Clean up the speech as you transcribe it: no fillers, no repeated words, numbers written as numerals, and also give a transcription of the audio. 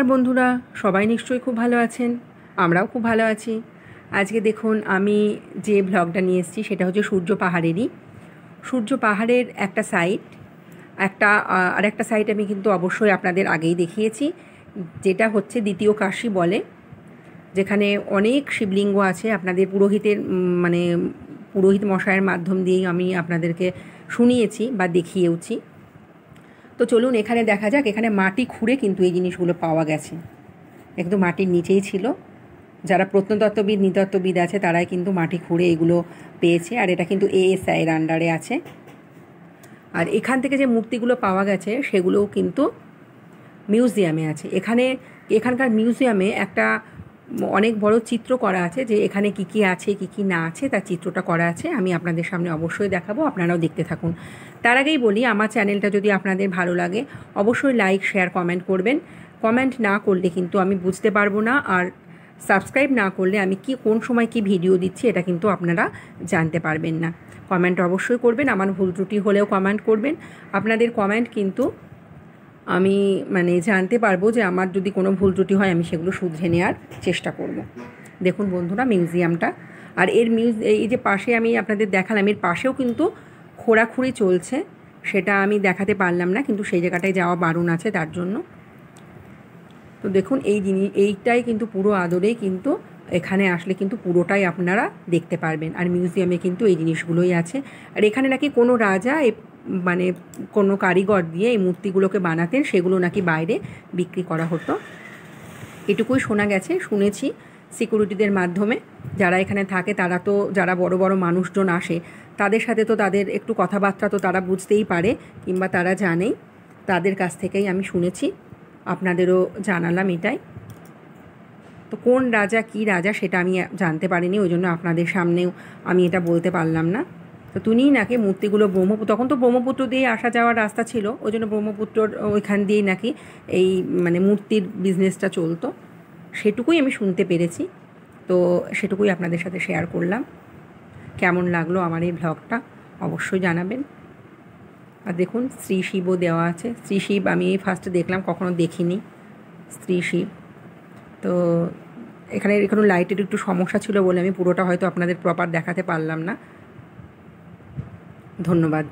নমস্কার বন্ধুরা, সবাই নিশ্চয়ই খুব ভালো আছেন। আমরাও খুব ভালো আছি। আজকে দেখুন আমি যে ব্লগটা নিয়ে এসেছি সেটা হচ্ছে সূর্য পাহাড়েরই। সূর্য পাহাড়ের একটা সাইড, আরেকটা সাইড আমি কিন্তু অবশ্যই আপনাদের আগেই দেখিয়েছি, যেটা হচ্ছে দ্বিতীয় কাশী বলে, যেখানে অনেক শিবলিঙ্গ আছে। আপনাদের পুরোহিত মশাইয়ের মাধ্যম দিয়েই আমি আপনাদেরকে শুনিয়েছি বা দেখিয়েওছি। তো চলুন এখানে দেখা যাক। এখানে মাটি খুঁড়ে কিন্তু এই জিনিসগুলো পাওয়া গেছে, একদম মাটির নিচেই ছিল। যারা প্রত্নতত্ত্ববিদ নৃতত্ত্ববিদ আছে তারাই কিন্তু মাটি খুঁড়ে এগুলো পেয়েছে, আর এটা কিন্তু ASI-এর আন্ডারে আছে। আর এখান থেকে যে মূর্তিগুলো পাওয়া গেছে সেগুলোও কিন্তু মিউজিয়ামে আছে। এখানকার মিউজিয়ামে একটা অনেক বড় চিত্র করা আছে, যে এখানে কি কি আছে কি কি না আছে তার চিত্রটা করা আছে। আমি আপনাদের সামনে অবশ্যই দেখাবো, আপনারাও দেখতে থাকুন। তার আগেই বলি, আমার চ্যানেলটা যদি আপনাদের ভালো লাগে অবশ্যই লাইক, শেয়ার, কমেন্ট করবেন। কমেন্ট না করলে কিন্তু আমি বুঝতে পারবো না, আর সাবস্ক্রাইব না করলে আমি কোন সময় কি ভিডিও দিচ্ছি এটা কিন্তু আপনারা জানতে পারবেন না। কমেন্ট অবশ্যই করবেন, আমার ভুল ত্রুটি হলেও কমেন্ট করবেন। আপনাদের কমেন্ট কিন্তু আমি জানতে পারবো যে আমার যদি কোনো ভুল ত্রুটি হয় আমি সেগুলো শুধরে নেওয়ার চেষ্টা করব। দেখুন বন্ধুরা মিউজিয়ামটা, আর এই যে পাশে আমি আপনাদের দেখালাম, এর পাশেও কিন্তু খোঁড়াখুড়ি চলছে। সেটা আমি দেখাতে পারলাম না, কিন্তু সেই জায়গাটায় যাওয়া বারণ আছে তার জন্য। তো দেখুন এইটাই কিন্তু পুরো আদরেই কিন্তু এখানে আসলে কিন্তু পুরোটাই আপনারা দেখতে পারবেন। আর মিউজিয়ামে কিন্তু এই জিনিসগুলোই আছে। আর এখানে নাকি কোনো রাজা কোনো কারিগর দিয়ে এই মূর্তিগুলোকে বানাতেন, সেগুলো নাকি বাইরে বিক্রি করা হতো, এটুকুই শুনেছি সিকিউরিটিদের মাধ্যমে। যারা এখানে থাকে তারা তো, যারা বড় বড় মানুষজন আসে তাদের সাথে তো তাদের একটু কথাবার্তা তো তারা বুঝতেই পারে, কিংবা তারা জানেই, তাদের কাছ থেকেই আমি শুনেছি, আপনাদেরও জানালাম এটাই। তো কোন রাজা কি রাজা সেটা আমি জানতে পারিনি, ওই জন্য আপনাদের সামনেও আমি এটা বলতে পারলাম না। তো তিনিই নাকি মূর্তিগুলো তখন তো ব্রহ্মপুত্র দিয়ে আসা যাওয়ার রাস্তা ছিল, ওই জন্য ব্রহ্মপুত্রর ওইখান দিয়েই নাকি এই মূর্তির বিজনেসটা চলতো, সেটুকুই আমি শুনতে পেরেছি। তো সেটুকুই আপনাদের সাথে শেয়ার করলাম। কেমন লাগলো আমার এই ব্লগটা অবশ্যই জানাবেন। আর দেখুন শ্রী শিবও দেওয়া আছে। শ্রী শিব আমি ফার্স্টে দেখলাম, কখনো দেখিনি শ্রী শিব। তো এখানে লাইটের একটু সমস্যা ছিল বলে আমি পুরোটা হয়তো আপনাদের প্রপার দেখাতে পারলাম না। ধন্যবাদ।